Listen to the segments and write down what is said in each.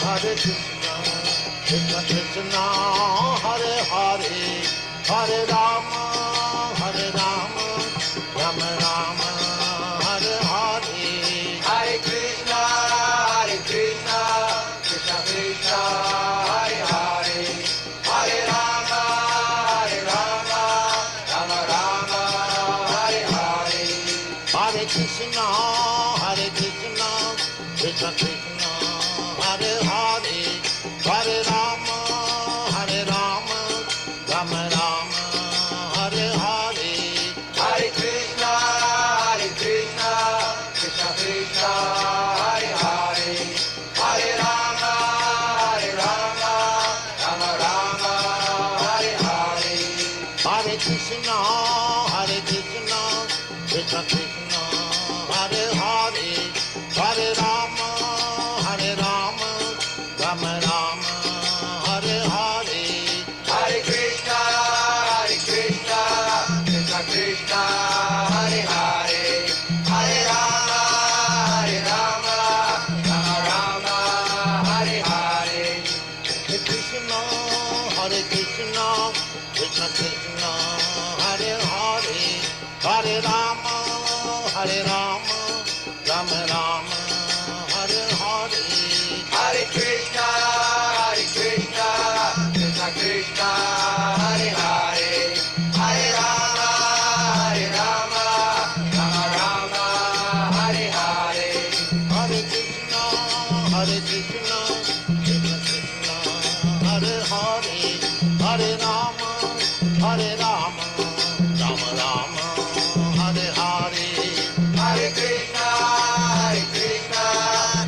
Hare Krishna, Krishna Krishna, Hare Hare, Hare Rama, Hare Rama, Rama Rama, Hare Hare. Hare Krishna, Krishna Krishna, Hare Hare, Hare Rama, Rama Rama, Hare Hare. Hare Krishna, Krishna Krishna, Hare Hare, Hare Rama, Rama Rama, Hare Hare. Hare Krishna, Krishna Krishna, Hare Hare, Hare Rama, Rama Rama, Hare Hare. Hare Krishna, Krishna Krishna, Hare Hare, Hare Rama, Rama Rama, Hare Hare. Hare Krishna, Krishna Krishna, Hare Hare, Hare Rama, Rama Hare Hare. Hare Krishna, Krishna Krishna, Hare Hare, Hare Rama, Rama Rama, Hare Hare. Hare Krishna, Krishna Krishna, Hare Hare, Hare Rama, Rama Hare Hare. Hare Krishna, Krishna Krishna, Hare Hare, Hare Rama, Rama Rama, Hare Hare. Hare Krishna,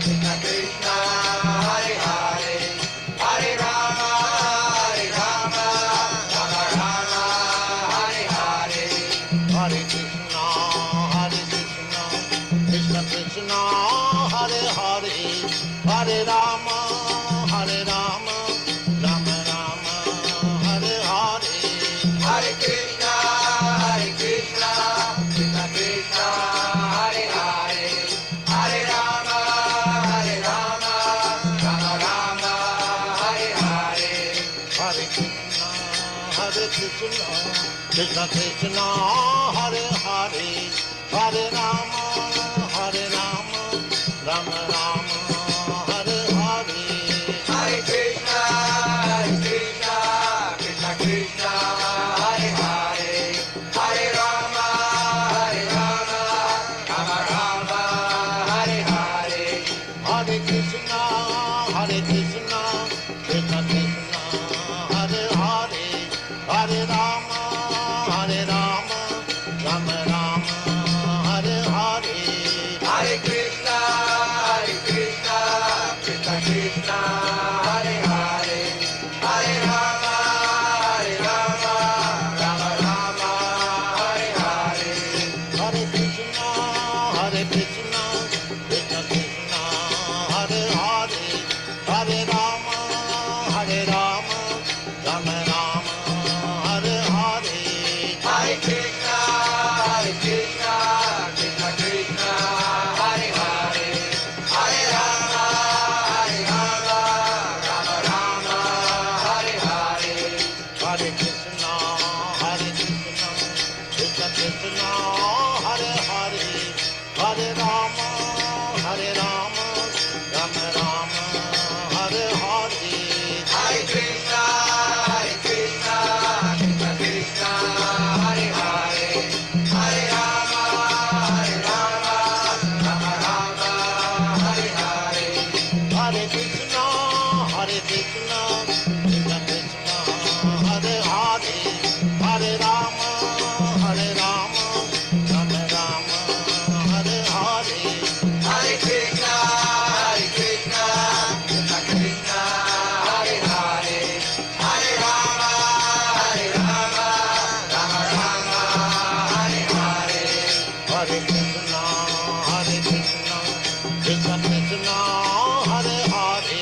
Krishna Krishna, Hare Hare, Hare Rama, Rama Hare Hare. Hare Krishna, Krishna Krishna, Hare Hare, Hare Rama, Rama Rama, Hare Hare. Hare Krishna, Krishna Krishna, Hare Hare, Hare Rama, Rama Hare Hare. Hare Krishna, Krishna Krishna, Hare Hare, Hare Rama, Rama Rama, Hare Hare. Hare Krishna, Krishna Krishna, Hare Hare, Hare Rama, Rama Hare Hare. Hare Krishna, Krishna Krishna, Hare Hare, Hare Rama, Rama Rama, Hare Hare. Hare Krishna, Krishna Krishna, Hare Hare, Hare Rama, Rama Hare Hare. Hare Krishna, Krishna Krishna, Hare Hare, Hare Rama, Rama Rama, Hare Hare. Hare Krishna, Krishna Krishna, Hare Hare, Hare Rama, Rama Hare Hare. Hare Krishna, Krishna Krishna, Hare Hare, Hare Rama, Rama Rama, Hare Hare. Hare Krishna, Krishna Krishna, Hare Hare, Hare Rama, Rama Hare Hare. Hare Krishna, Krishna Krishna, Hare Hare, Hare Rama, Rama Rama, Hare Hare. Hare Krishna, Krishna Krishna, Hare Hare, Hare Rama, Rama Hare Hare. Hare Krishna, Krishna Krishna, Hare Hare,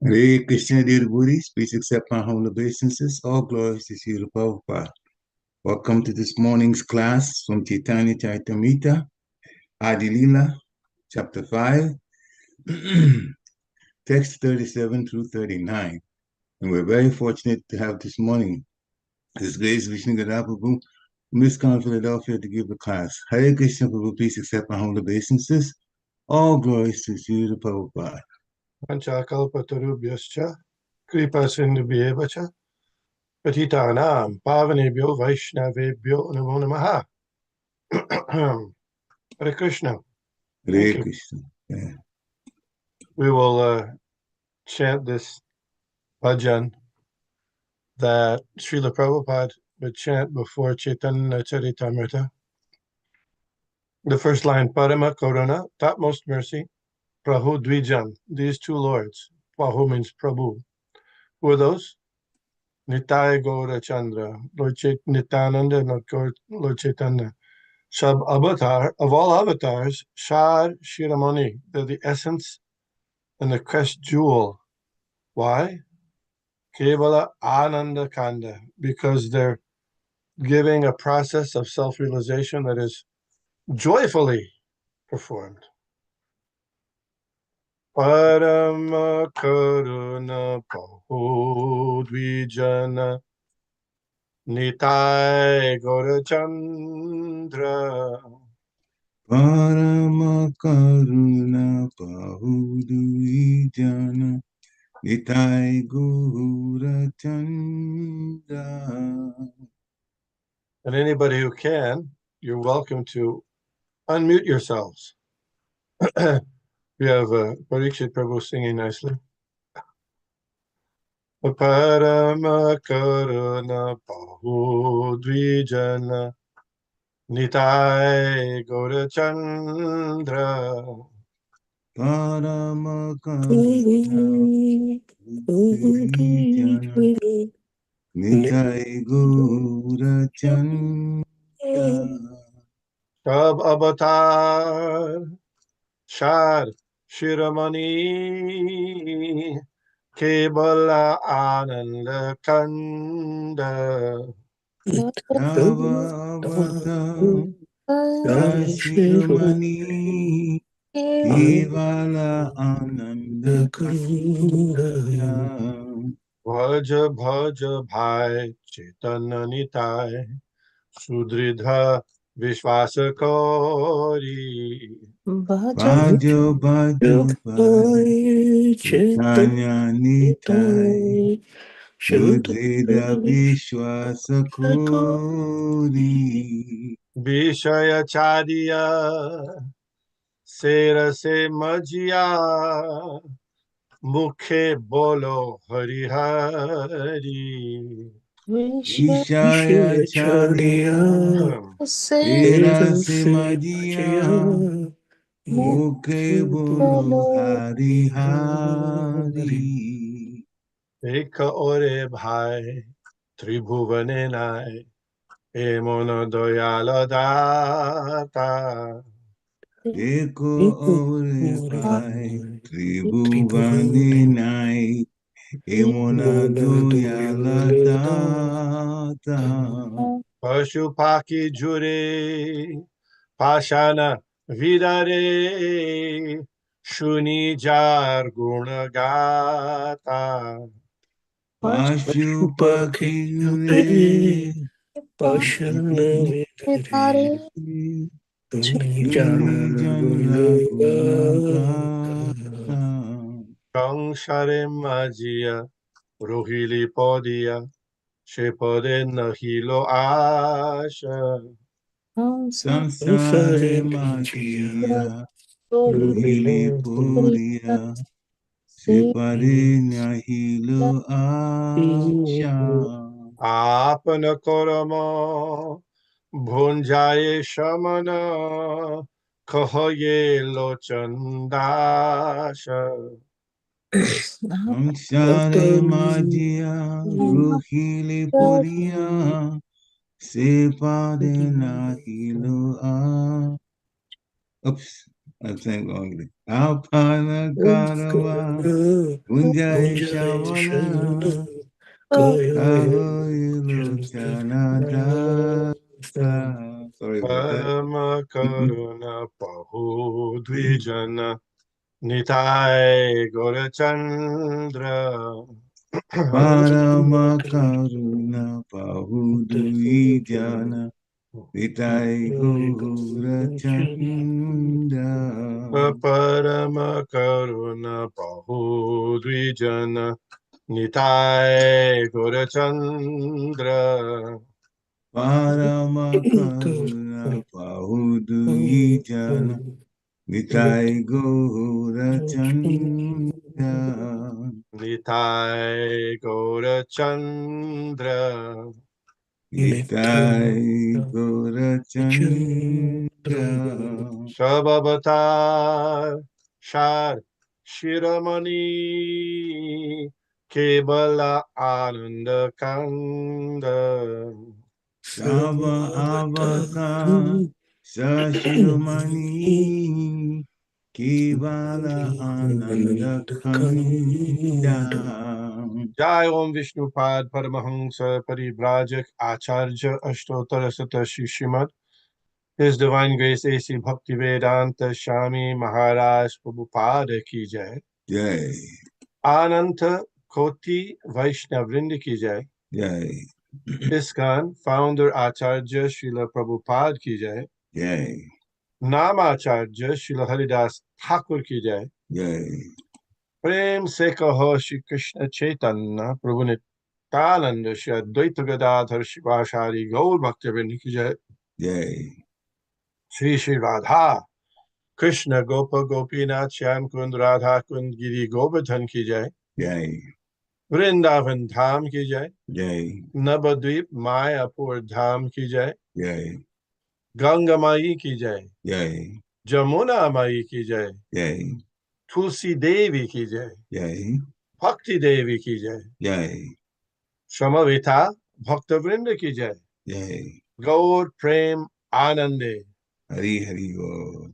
Hare Krishna, dear devotees, please accept my humble obeisances. All glories to Srila Prabhupada. Welcome to this morning's class from Chaitanya Charitamrita, Adi Lila, chapter 5, text 37 through 39. And we're very fortunate to have this morning His Grace Vishnugada Prabhu from ISKCON Philadelphia to give the class. Hare Krishna Prabhu, please accept my humble obeisances. All glories to you, the Prabhupada. Panchakalpatarubhyascha kripa sindhubhyeva cha patitanam pavanebhyo vaishnavebhyo namo namaha. Hare Krishna. Hare you. Krishna. Yeah. We will chant this bhajan that Srila Prabhupada would chant before Chaitanya Charitamrita. The first line, Parama Karuna, topmost mercy, Prabhu Dvijan, these two lords. Prabhu means Prabhu. Who are those? Nitai Gaura Chandra, Lord Nityananda, Lord Chaitanya. Sub avatar, of all avatars, Shar Shiramani, they're the essence and the crest jewel. Why? Kevala Ananda Kanda, because they're giving a process of self-realization that is joyfully performed. Parama Karuna Pahu Dvijana Nitai Gaurachandra Parama Karuna Pahudvijana Nitai Gura Chandra. And anybody who can, you're welcome to unmute yourselves. We have Parikshit Prabhu singing nicely. Parama Karuna Pahu Dvijana Nitai Gaurachandra Parama Karuna Pahudvijana Nitai Gura Chandra. Sab Avatar Shad Shiramani Kebala Ananda Kanda Yavavata Shashirmani Kevala Ananda Kanda Bhaja Bhaja Bhai Chaitanya Nitai Sudridha Vishwasa Kori Bhajo Bhajo Bhai Chaitanya Nitai Sudhira Vishwasa Kori Vishaya Chadiya Sera Se Majia Mukhe Bolo Hari Hari Vishaya Chariya Tera Simajiya Mukhe Bolo Hari Hari Eka Ore Bhai Tribhuvane Nai Emona Doyala Data Eko Ore Bhai Tribhuvani Nai Emona Doyala Data Pashupaki Jure Pashana Vidare Shuni Jar Gunagata Pashupakhi Jure Pashana Yuni Janra Gunagata Kangsare Majia Rohili Podia Shepode Nahilo Asha Sansare Magia Rohili Puria Sipare Nahilo Asha Apana Korama Bhunjaye Shamana Kahaye Lochandasha Sansare Magia Rohili Puria Sipare Nahilo Asha. Oops, I'm saying wrongly. Alpana Karava Unjai Shavala Kahoilu Chanadasa Sorry about that. Parama Karuna Pahu Dvijana Nitai Gorachandra. Parama Karuna Pahudu Jana Vitai Gora Chanda. Parama Karuna Pahu Dvijana Nitai Gorachandra. Parama Karuna Pahudu Jana Vitai Gora Chanda. Nitai Gorachandra. Vitai Gora Chanda. Sababata Shar Shiramani Kebala Ananda Kanda. Sava Avaka Sashiromani Kivala Ananda Kanda. Jai Om Vishnupad Paramahamsa Paribrajak Acharya Ashtottara Sata Shishimad. His Divine Grace A.C. Bhaktivedanta Swami Maharaj Prabhupada Ki Jai. Jai, Ananta Koti Vaishnavrind Ki Jai. Jai, ISKCON Founder Acharya Srila Prabhupada Ki Jai. Jai, Namacharya Srila Haridas Thakur Ki Jai. Jai, Prem Se Kaho Shri Krishna Chaitanya Prabhu Nityananda Shri Advaita Gadadhar Shivashari Gaur Bhaktivinoda Ki Jai. Jai, Shri Shri Radha Krishna Gopa Gopinath Shyam Kund Radha Kund Giri Govardhan Ki Jai. Jai, Vrindavan Dham Ki Jai. Jai, Navadvip Mayapur Dham Ki Jai. Jai, Ganga Mai Ki Jai. Jai, Jamuna Mai Ki Jai. Jai, Tulsi Devi Ki Jai. Jai, Bhakti Devi Ki Jai. Jai, Shamavita Bhaktavrinda Ki Jai. Jai, Gaur Prem Anande. Hari Hari Bo,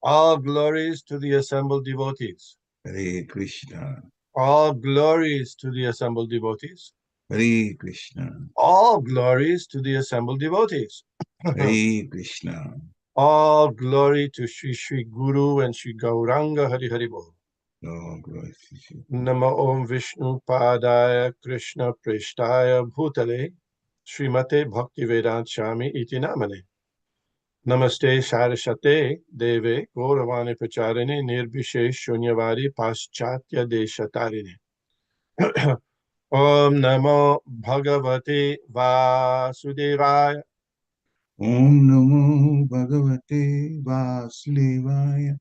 All glories to the assembled devotees. Hare Krishna, All glories to the assembled devotees. Hare Krishna, All glories to the assembled devotees. Hare Krishna. All glory to Sri Sri Guru and Sri Gauranga Hari Hari Bol. No glory to you. Nama Om Vishnu Padaya Krishna Preshtaya Bhutale Srimate Bhaktivedanta Swami Iti Namane. Namaste Sarasate Deve Gauravani Pacharine Nirbhishesh Shunyavadi Paschatya Deshatarine. Om Namo Bhagavate Vasudevaya. Om Namo Bhagavate Vasudevaya.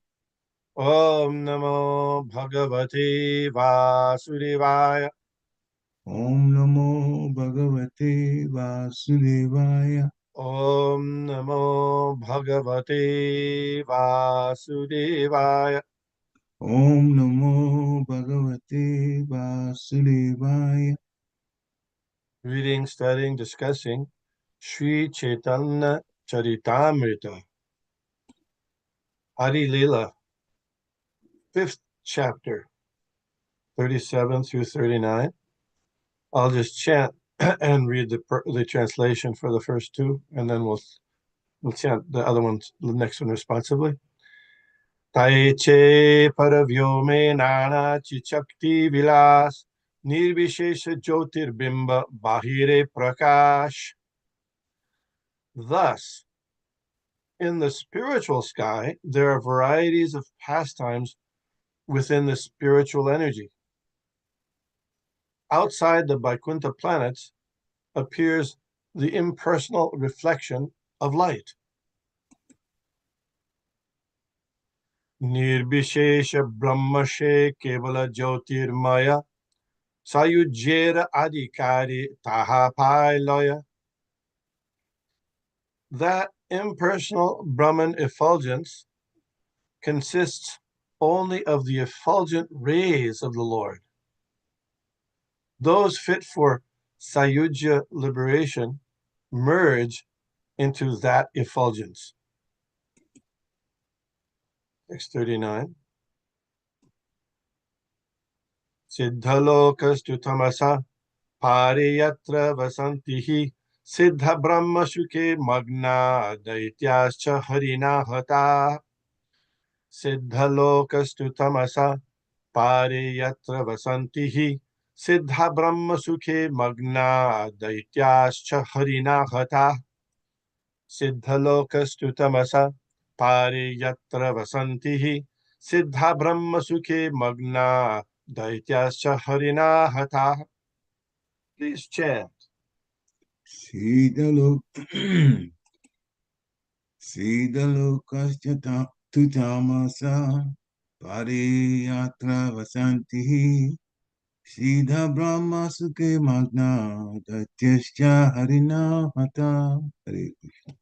Om Namo Bhagavate Vasudevaya. Om Namo Bhagavate Vasudevaya. Om Namo Bhagavate Vasudevaya. Om Namo Bhagavate Vasudevaya. Reading, studying, discussing Sri Chaitanya Charitamrita. Adi Lila, 5th chapter, 37 through 39. I'll just chant and read the translation for the first two, and then we'll chant the other ones, the next one responsibly. Taiche Paravyome Nana Chichakti Vilas Nirvishesha Jyotirbimba Bahire Prakash. Thus, in the spiritual sky, there are varieties of pastimes within the spiritual energy. Outside the Vaikuntha planets appears the impersonal reflection of light. Nirbishesha Brahmashe Kevala Jyotirmaya Sayujera Adhikari Tahapai Loya. That impersonal Brahman effulgence consists only of the effulgent rays of the Lord. Those fit for Sayujya liberation merge into that effulgence. Text 39. Siddhalokastu tamasa pariyatra vasantihi Siddha Brahma Shuke Magna Daityascha Harina Hata Siddha Lokastu Tamasa Pare Yatra Vasantihi Siddha Brahma Sukhe Magna Daityascha Harina Hata Siddha Lokastu Tamasa Pare Yatra Vasantihi Siddha Brahma Sukhe Magna Daityascha Harina Hata. Please chant. Sidalo Sidalokasya Tutamasa Pariyatra Vasantihi Siddha Brahma Sukhe Magna Datyascha Harina Hata. Hare Krishna.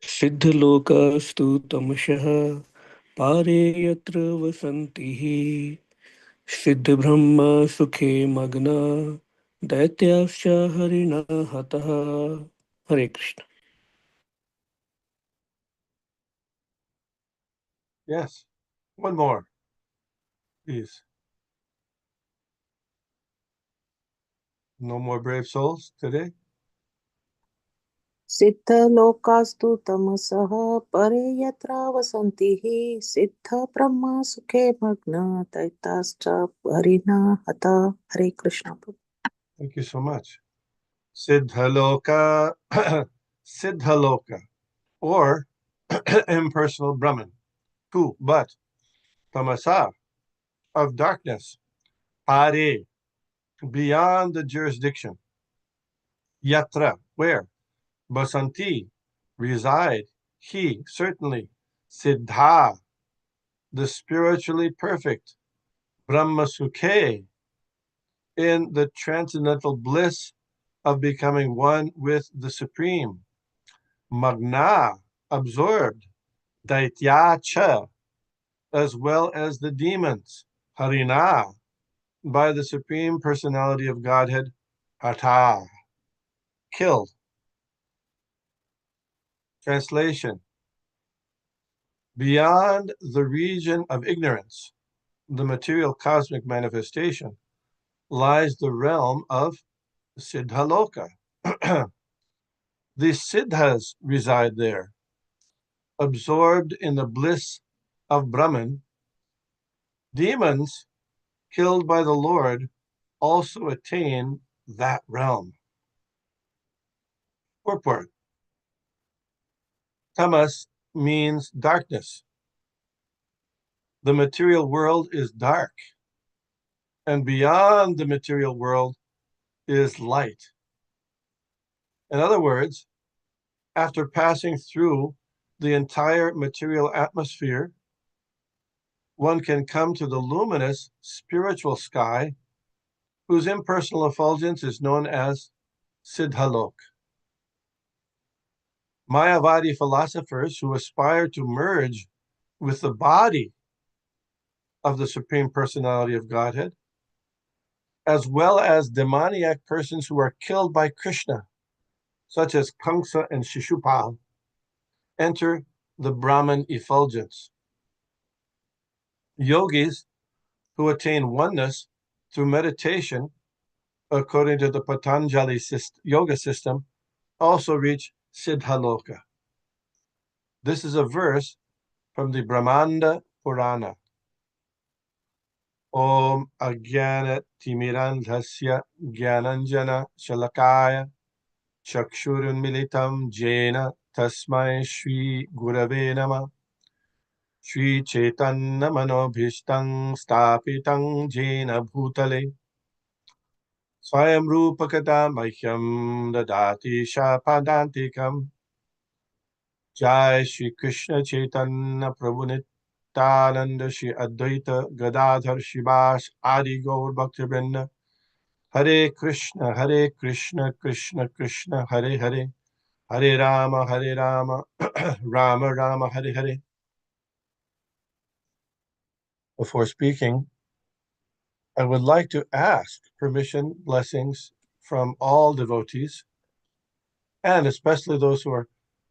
सिद्धलोकास्तु तमशः पारे यत्र वसन्तिः सिद्धब्रह्म सुखे मग्ना दैत्याश्च हरिणा हतः हरे Krishna. Yes, one more, please. No more brave souls today? सिद्धलोकास्तु तमसः परे यत्र वसन्तिः सिद्धब्रह्म सुखे मग्ना दैत्याश्च हरिणा हता. हरे Krishna. Thank you so much. Siddhaloka, Siddhaloka, or impersonal Brahman. Who? But Tamasa, of darkness. Pare, beyond the jurisdiction. Yatra, where? Basanti, reside. He, certainly. Siddha, the spiritually perfect. Brahma Sukhe, in the transcendental bliss of becoming one with the Supreme. Magna, absorbed. Daityacha, as well as the demons. Harina, by the Supreme Personality of Godhead. Hata, killed. Translation: beyond the region of ignorance, the material cosmic manifestation, lies the realm of Siddhaloka. The Siddhas reside there, absorbed in the bliss of Brahman. Demons, killed by the Lord, also attain that realm. Purport: Tamas means darkness. The material world is dark, and beyond the material world is light. In other words, after passing through the entire material atmosphere, one can come to the luminous spiritual sky, whose impersonal effulgence is known as Siddhalok. Mayavadi philosophers who aspire to merge with the body of the Supreme Personality of Godhead, as well as demoniac persons who are killed by Krishna, such as Kamsa and Shishupal, enter the Brahman effulgence. Yogis who attain oneness through meditation, according to the Patanjali yoga system, also reach Siddhaloka. This is a verse from the Brahmanda Purana. Om Ajnana Timirandhasya Gyananjana Shalakaya Chakshurun Militam Jena Tasmai Shri Gurave Nama Shri Chaitanya Manobhishtam Stapitam Jena Bhutale Swayam Rupakata Mahyam Dadati Shapadantikam. Jai Shri Krishna Chaitanya Prabhu Nityananda Shri Advaita Gadadhar Shivas Adi Gaur Bhaktivinoda. Hare Krishna, Krishna Krishna, Hare Hare, Hare Rama, Rama Rama, Hare Hare. Before speaking, I would like to ask permission, blessings from all devotees, and especially those who are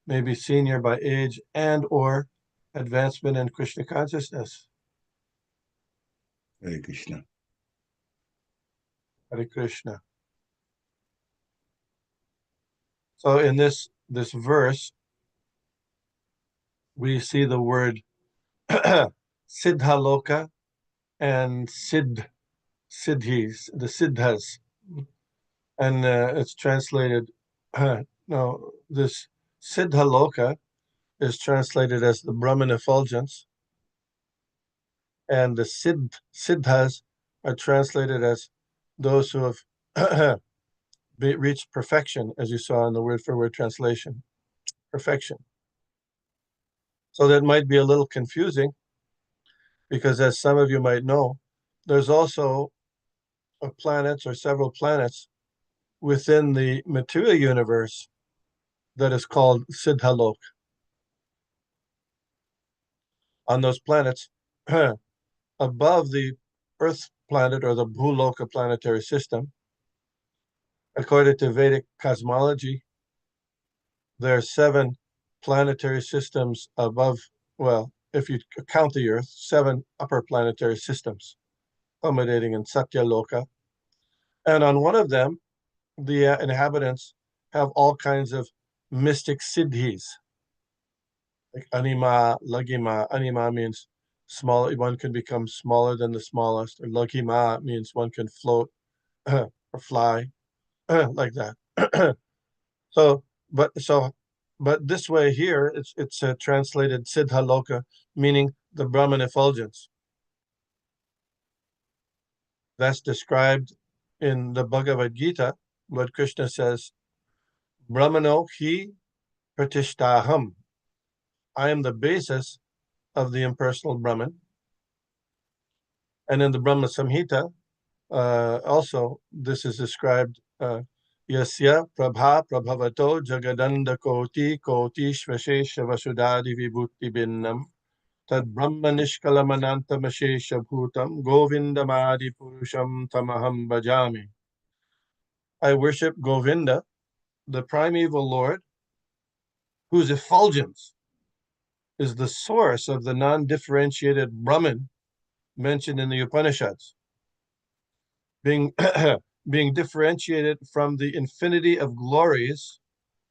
maybe senior by age and or advancement in Krishna consciousness. Hare Krishna. Hare Krishna. So in this verse, we see the word Siddhaloka and Siddhis, the Siddhas. And it's translated, no, this Siddhaloka is translated as the Brahman effulgence, and the Siddhas are translated as those who have reached perfection, as you saw in the word for word translation, perfection. So that might be a little confusing, because as some of you might know, there's also planets or several planets within the material universe that is called Siddhalok. On those planets, above the Earth planet or the Bhuloka planetary system, according to Vedic cosmology, there are 7 planetary systems above, well, if you count the Earth, 7 upper planetary systems culminating in Satyaloka. And on one of them, the inhabitants have all kinds of mystic siddhis, like anima, lagima. Anima means small, one can become smaller than the smallest, or lagima means one can float or fly, like that. So, but this way here, it's translated Siddhaloka, meaning the Brahman effulgence. That's described in the Bhagavad Gita, what Krishna says, Brahmano hi pratishtaham. I am the basis of the impersonal Brahman. And in the Brahma Samhita, also this is described, Yasya prabha prabhavato jagadanda koti koti shvashesha vasudadi vibhuti binnam tad brahma nishkalamananta mashesha bhutam govindamadi purusham tamaham bhajami. I worship Govinda, the primeval Lord, whose effulgence is the source of the non-differentiated Brahman mentioned in the Upanishads, being being differentiated from the infinity of glories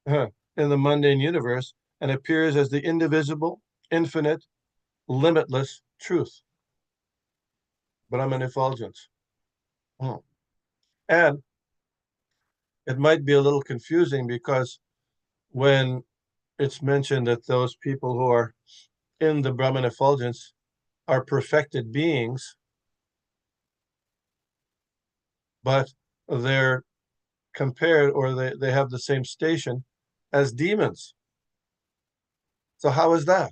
in the mundane universe, and appears as the indivisible, infinite, limitless truth, Brahman effulgence. And it might be a little confusing, because when it's mentioned that those people who are in the Brahman effulgence are perfected beings, but they're compared, or they have the same station as demons. So how is that?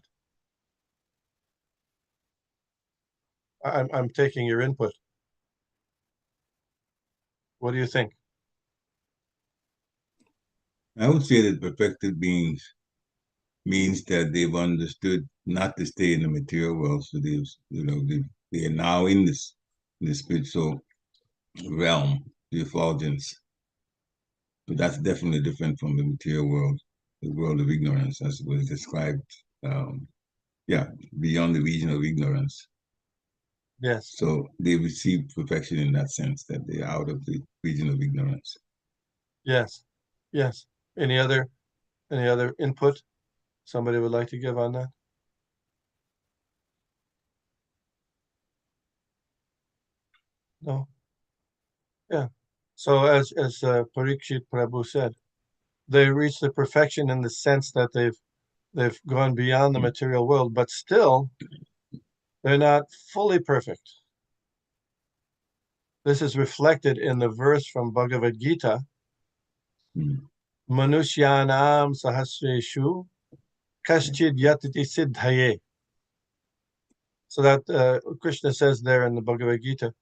I'm taking your input. What do you think? I would say that perfected beings means that they've understood not to stay in the material world, so they are now in the spiritual realm, the effulgence. But that's definitely different from the material world, the world of ignorance, as was described. Beyond the region of ignorance. Yes. So they receive perfection in that sense, that they're out of the region of ignorance. Yes. Yes. Any other input somebody would like to give on that? No. Yeah. So as Parikshit Prabhu said, they reach the perfection in the sense that they've gone beyond the material world, but still they're not fully perfect. This is reflected in the verse from Bhagavad Gita, Manushyanam sahasreshu kaschid yatati siddhaye. So that Krishna says there in the Bhagavad Gita,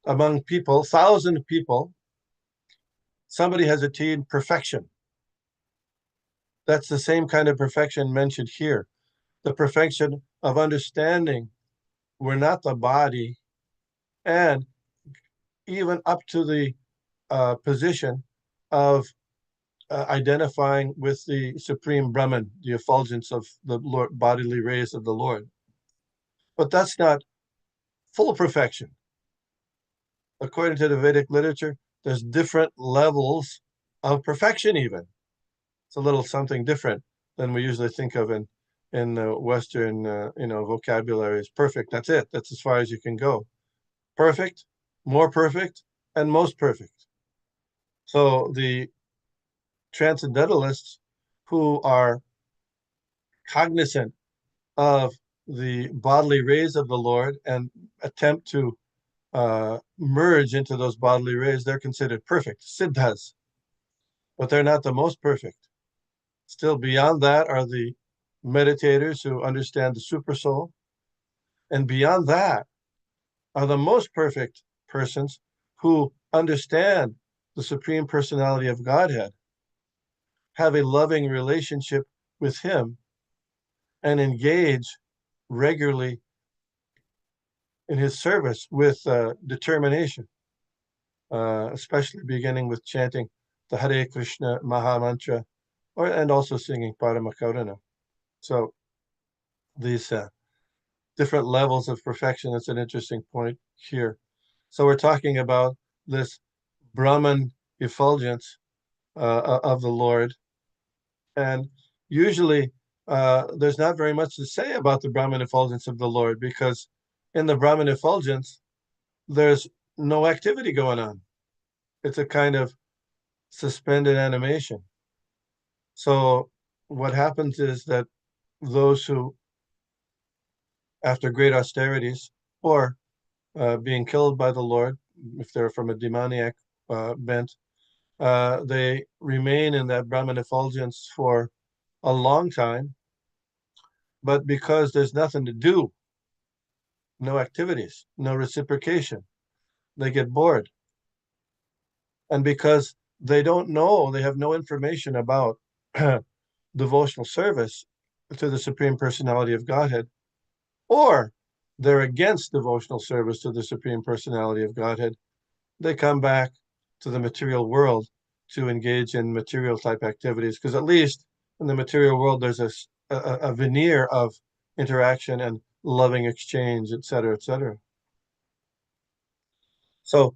among people, 1,000 people, somebody has attained perfection. That's the same kind of perfection mentioned here. The perfection of understanding we're not the body, and even up to the position of identifying with the Supreme Brahman, the effulgence of the Lord, bodily rays of the Lord. But that's not full perfection. According to the Vedic literature, there's different levels of perfection even. It's a little something different than we usually think of in Western vocabulary. Is perfect. That's it. That's as far as you can go. Perfect, more perfect, and most perfect. So the transcendentalists who are cognizant of the bodily rays of the Lord and attempt to merge into those bodily rays, they're considered perfect, siddhas, but they're not the most perfect. Still beyond that are the meditators who understand the super soul. And beyond that are the most perfect persons who understand the Supreme Personality of Godhead, have a loving relationship with Him, and engage regularly in His service with determination, especially beginning with chanting the Hare Krishna Maha Mantra, and also singing Paramakarana. So these different levels of perfection, that's an interesting point here. So we're talking about this Brahman effulgence of the Lord. And usually there's not very much to say about the Brahman effulgence of the Lord, because in the Brahman effulgence, there's no activity going on. It's a kind of suspended animation. So what happens is that those who, after great austerities, or being killed by the Lord, if they're from a demoniac bent, they remain in that Brahman effulgence for a long time. But because there's nothing to do, no activities, no reciprocation, they get bored. And because they don't know, they have no information about devotional service to the Supreme Personality of Godhead, or they're against devotional service to the Supreme Personality of Godhead, they come back to the material world to engage in material type activities, because at least in the material world there's a veneer of interaction and loving exchange, etc., etc. So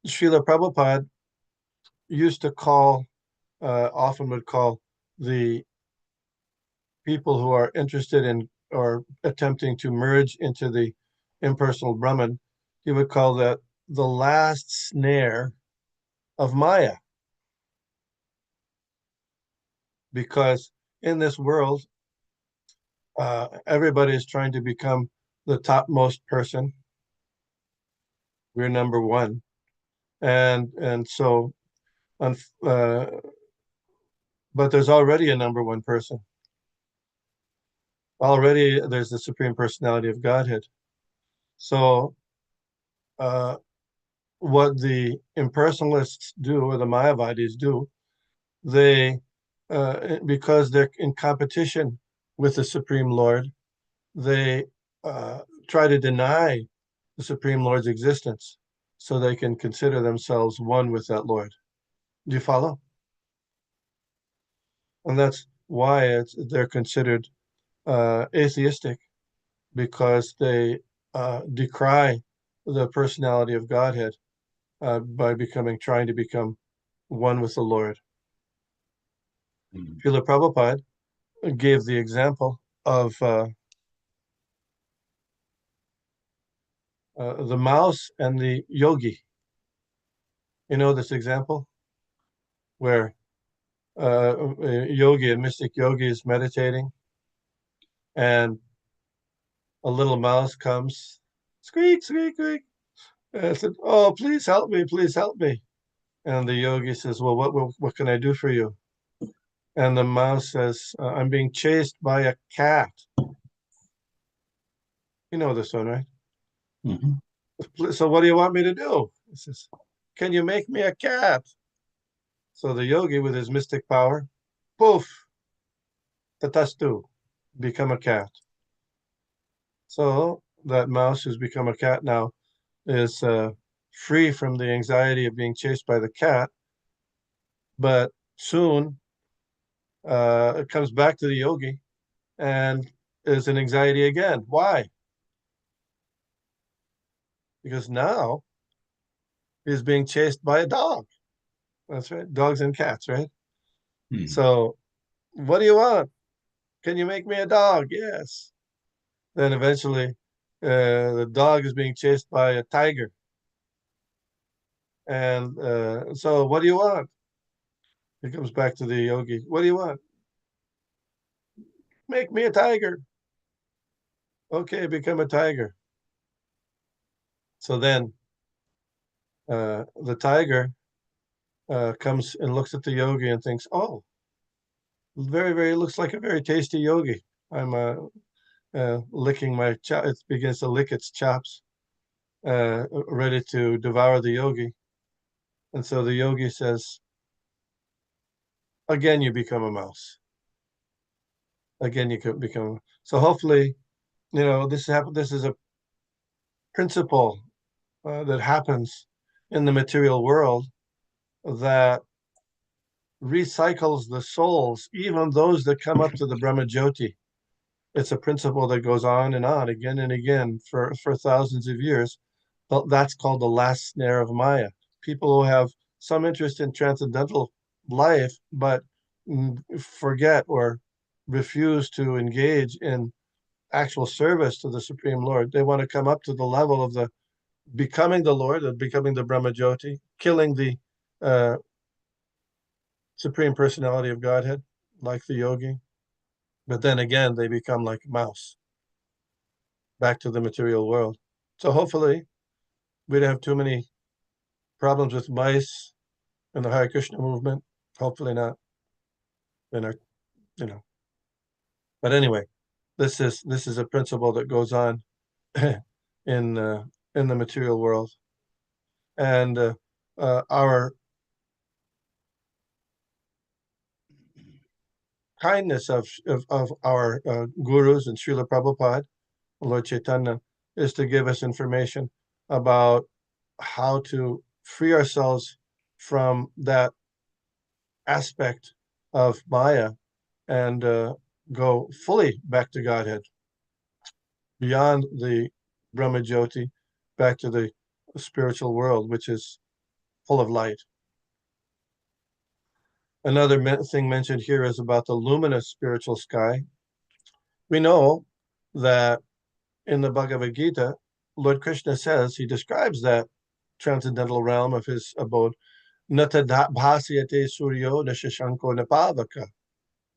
Srila Prabhupada used to call, often would call the people who are interested in or attempting to merge into the impersonal Brahman, he would call that the last snare of Maya. Because in this world, everybody is trying to become the topmost person. We're number one. And so, but there's already a number one person. Already there's the Supreme Personality of Godhead. So what the impersonalists do, or the Mayavadis do, they, because they're in competition with the Supreme Lord, they try to deny the Supreme Lord's existence so they can consider themselves one with that Lord. Do you follow? And that's why they're considered atheistic, because they decry the personality of Godhead by trying to become one with the Lord. Srila Prabhupada gave the example of the mouse and the yogi. You know this example where a yogi, a mystic yogi, is meditating, and a little mouse comes, squeak, squeak, squeak. And I said, "Oh, please help me, please help me." And the yogi says, "Well, what can I do for you?" And the mouse says, "I'm being chased by a cat." You know this one, right? Mm-hmm. "So what do you want me to do?" He says, "Can you make me a cat?" So the yogi, with his mystic power, poof, tatastu, become a cat. So that mouse who's become a cat now is free from the anxiety of being chased by the cat, but soon it comes back to the yogi and is an anxiety again. Why? Because now he's being chased by a dog. That's right, dogs and cats, right? Mm-hmm. So What do you want? Can you make me a dog? Yes. Then eventually, the dog is being chased by a tiger. And so, what do you want? He comes back to the yogi. What do you want? Make me a tiger. Okay, become a tiger. So then the tiger comes and looks at the yogi and thinks, oh, looks like a very tasty yogi. I'm licking my chop. It begins to lick its chops, ready to devour the yogi. And so the yogi says, again, you become a mouse. Again, you could become. So hopefully, this is a principle that happens in the material world that recycles the souls, even those that come up to the Brahma Jyoti. It's a principle that goes on again and again for thousands of years. But that's called the last snare of Maya. People who have some interest in transcendental life, but forget or refuse to engage in actual service to the Supreme Lord. They want to come up to the level of the becoming the Lord, of becoming the Brahma Jyoti, killing the Supreme Personality of Godhead, like the yogi. But then again, they become like a mouse, back to the material world. So hopefully, we don't have too many problems with mice in the Hare Krishna movement. Hopefully not. In our, But anyway, this is a principle that goes on in the material world, and our kindness of our gurus and Srila Prabhupada, Lord Chaitanya, is to give us information about how to free ourselves from that aspect of Maya and go fully back to Godhead, beyond the Brahma Jyoti, back to the spiritual world, which is full of light. Another thing mentioned here is about the luminous spiritual sky. We know that in the Bhagavad Gita, Lord Krishna says, he describes that transcendental realm of his abode, Nata bhasyate suryo na shashanko na pavaka.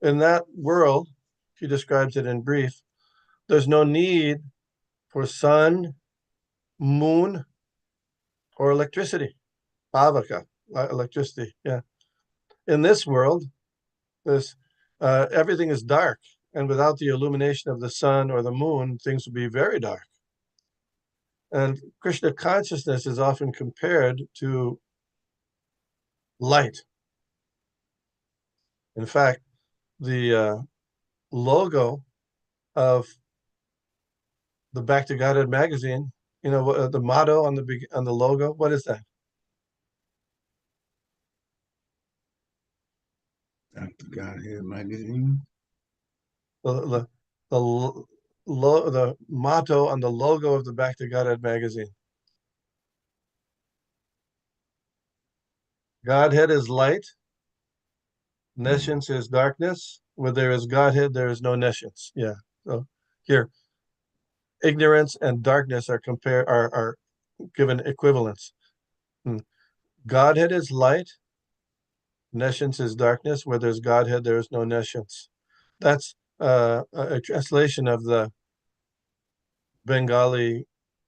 In that world, he describes it in brief, there's no need for sun, moon, or electricity. Pavaka, electricity, yeah. In this world, everything is dark, and without the illumination of the sun or the moon, things would be very dark. And Krishna consciousness is often compared to light. In fact, the logo of the Back to Godhead magazine, the motto on the logo, what is that? Back to Godhead magazine. The motto on the logo of the Back to Godhead magazine. Godhead is light. Nescience is darkness. Where there is Godhead, there is no nescience. Yeah. So here, ignorance and darkness are given equivalence. Godhead is light. Nescience is darkness. Where there's Godhead, there is no nescience. That's a translation of the Bengali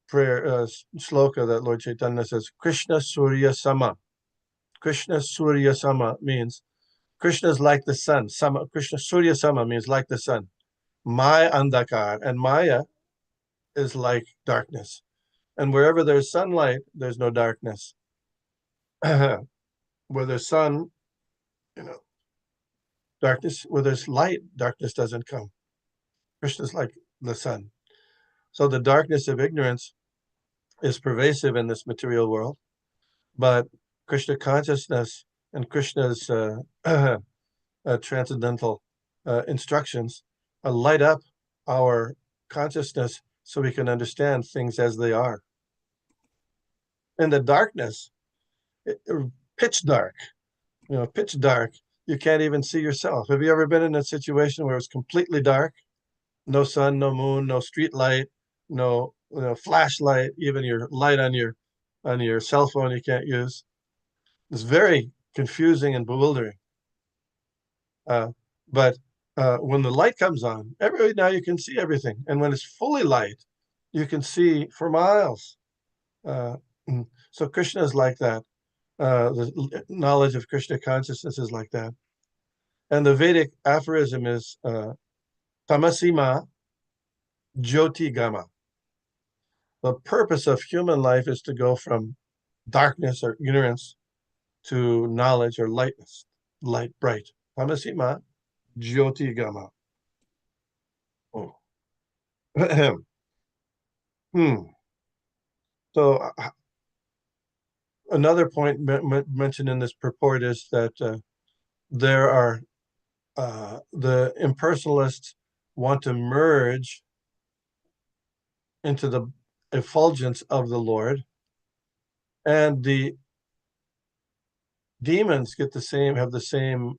prayer sloka that Lord Chaitanya says, Krishna Surya Sama. Krishna Surya Sama means Krishna is like the sun. Krishna Surya Sama means like the sun. Maya Andakar, and Maya is like darkness. And wherever there's sunlight, there's no darkness. Where there's sun, darkness, where there's light, darkness doesn't come. Krishna is like the sun. So the darkness of ignorance is pervasive in this material world, but Krishna consciousness and Krishna's transcendental instructions light up our consciousness so we can understand things as they are. In the darkness, pitch dark, pitch dark, you can't even see yourself. Have you ever been in a situation where it's completely dark? No sun, no moon, no street light, no flashlight, even your light on your cell phone you can't use. It's very confusing and bewildering. But when the light comes on, now you can see everything. And when it's fully light, you can see for miles. Uh, so Krishna is like that. The knowledge of Krishna consciousness is like that. And the Vedic aphorism is tamasima jyoti gama. The purpose of human life is to go from darkness or ignorance to knowledge or lightness, light, bright. Tamasima jyoti gama. Oh. So another point mentioned in this purport is that there are the impersonalists want to merge into the effulgence of the Lord, and the demons have the same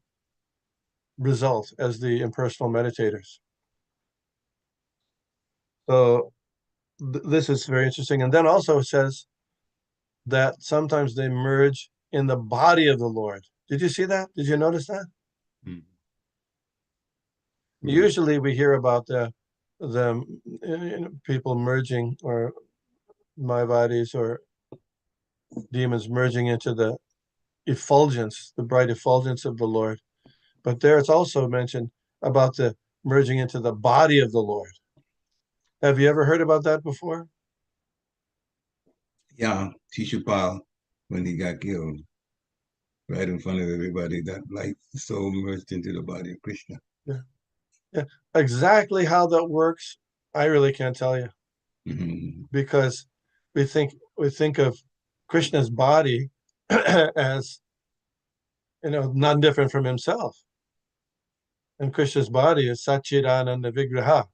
result as the impersonal meditators. So this is very interesting. And then also it says that sometimes they merge in the body of the Lord. Did you see that? Did you notice that? Usually we hear about the people merging, or Mayavadis or demons merging into the effulgence, the bright effulgence of the Lord. But there it's also mentioned about the merging into the body of the Lord. Have you ever heard about that before? Yeah, Tishupal, when he got killed, right in front of everybody, that light soul merged into the body of Krishna. Yeah. Yeah. Exactly how that works, I really can't tell you. Because we think of Krishna's body as not different from himself. And Krishna's body is Satchidananda Vigraha.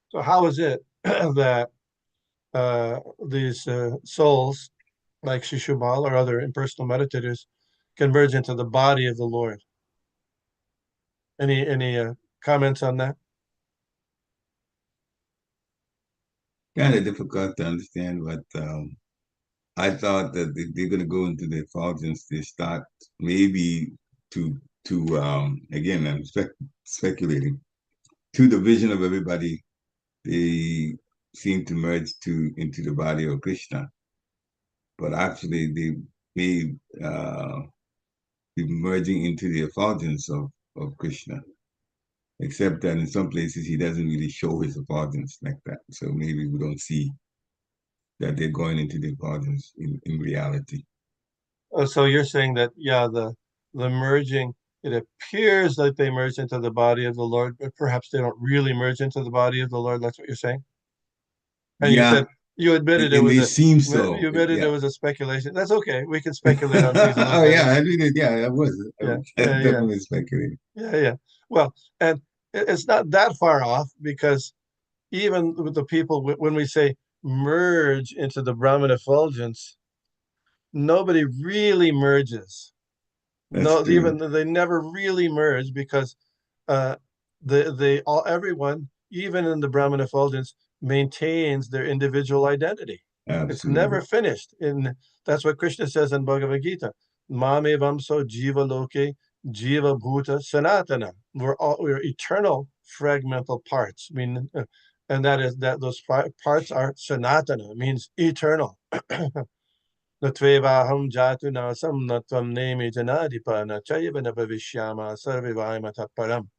So how is it that these souls, like Shishubal or other impersonal meditators, can merge into the body of the Lord? Any comments on that? Kind of difficult to understand, but I thought that they're going to go into the effulgence. They start maybe to again, I'm speculating, to the vision of everybody. They seem to merge into the body of Krishna, but actually they may be merging into the effulgence of Krishna. Except that in some places he doesn't really show his effulgence like that. So maybe we don't see that they're going into the effulgence in reality. Oh, so you're saying that, yeah, the merging, it appears like they merge into the body of the Lord, but perhaps they don't really merge into the body of the Lord. That's what you're saying? And you said Yeah, you admitted it it was may a seem you so. admitted it Yeah. was a speculation. That's okay. We can speculate on things a little Oh bit. yeah, I did. Yeah, I was. Yeah, yeah, yeah, Definitely speculating. yeah. Well, and it's not that far off, because even with the people, when we say merge into the Brahman effulgence, nobody really merges. That's No, true. even they never really merge, because uh, everyone, even in the Brahman effulgence, maintains their individual identity. It's never Absolutely. finished. That's what Krishna says in Bhagavad Gita. Mame vamso jiva loke jiva bhuta sanatana. We're eternal fragmental parts. I mean, and that is that those parts are sanatana, means eternal. Natvevaham jatu nasam natvam nemi janadipa na chayva na bhavishyama sarvivayama param.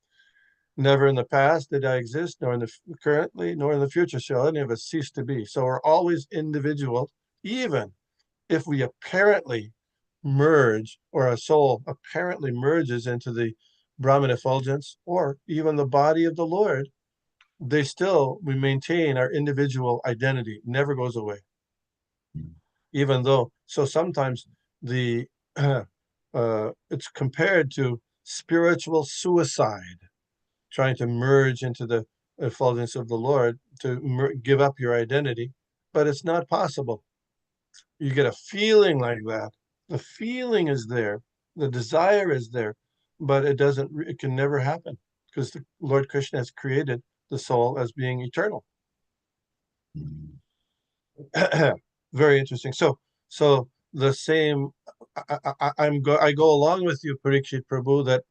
Never in the past did I exist, nor in the currently, nor in the future shall any of us cease to be. So we're always individual, even if we apparently merge, or a soul apparently merges into the Brahman effulgence, or even the body of the Lord. We maintain our individual identity, never goes away. Even though, so sometimes the it's compared to spiritual suicide, trying to merge into the effulgence of the Lord, to give up your identity, but it's not possible. You get a feeling like that. The feeling is there, the desire is there, but it can never happen because the Lord Krishna has created the soul as being eternal. Very interesting. So the same, I go along with you, Parikshit Prabhu, that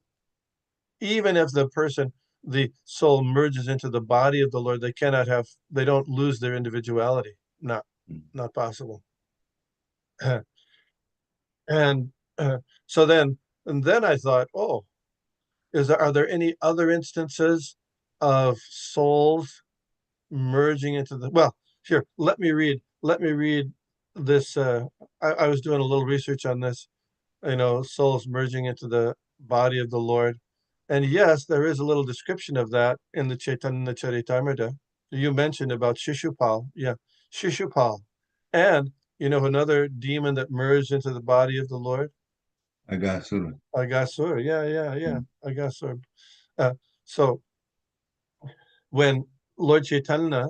even if the soul merges into the body of the Lord, they don't lose their individuality. Not possible. And so then I thought, oh, are there any other instances of souls merging into well, here, let me read this. I was doing a little research on this, souls merging into the body of the Lord. And yes, there is a little description of that in the Chaitanya Charitamrita. You mentioned about Shishupal. Yeah, Shishupal. And another demon that merged into the body of the Lord? Agasura. Agasura. Yeah. Agasura. So when Lord Chaitanya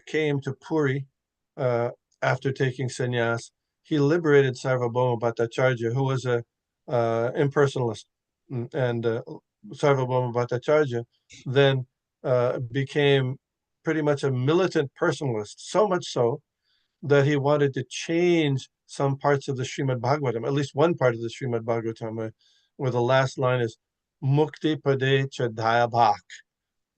came to Puri after taking sannyas, he liberated Sarvabhauma Bhattacharya, who was a impersonalist. And Sarvabhauma Bhattacharya then became pretty much a militant personalist, so much so that he wanted to change some parts of the Srimad Bhagavatam, at least one part of the Srimad Bhagavatam, where the last line is Mukti Pade Chadhaya Bhak.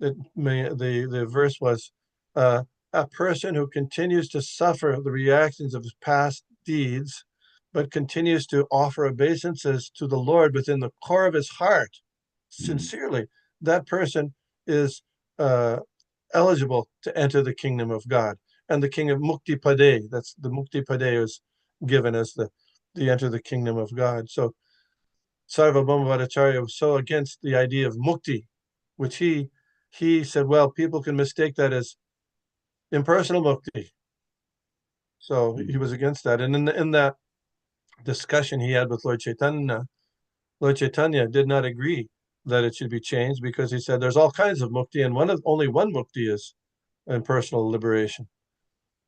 The verse was a person who continues to suffer the reactions of his past deeds, but continues to offer obeisances to the Lord within the core of his heart, sincerely, that person is eligible to enter the kingdom of God. And the king of Mukti Pade, that's the Mukti Pade is given as the enter the kingdom of God. So Sarvabhauma Bhattacharya was so against the idea of mukti, which he said, well, people can mistake that as impersonal mukti. So he was against that. And in that discussion he had with Lord Chaitanya did not agree that it should be changed, because he said there's all kinds of mukti, and only one mukti is impersonal liberation.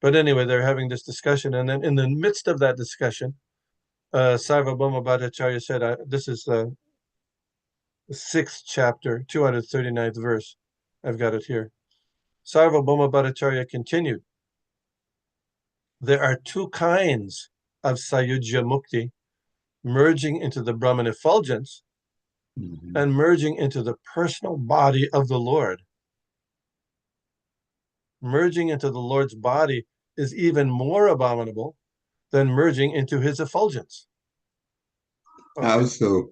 But anyway, they're having this discussion, and then in the midst of that discussion, Sarvabhauma Bhattacharya said, this is the 6th chapter, 239th verse. I've got it here. Sarvabhauma Bhattacharya continued, there are two kinds of Sayujya Mukti, merging into the Brahman effulgence and merging into the personal body of the Lord. Merging into the Lord's body is even more abominable than merging into his effulgence. Okay. How so?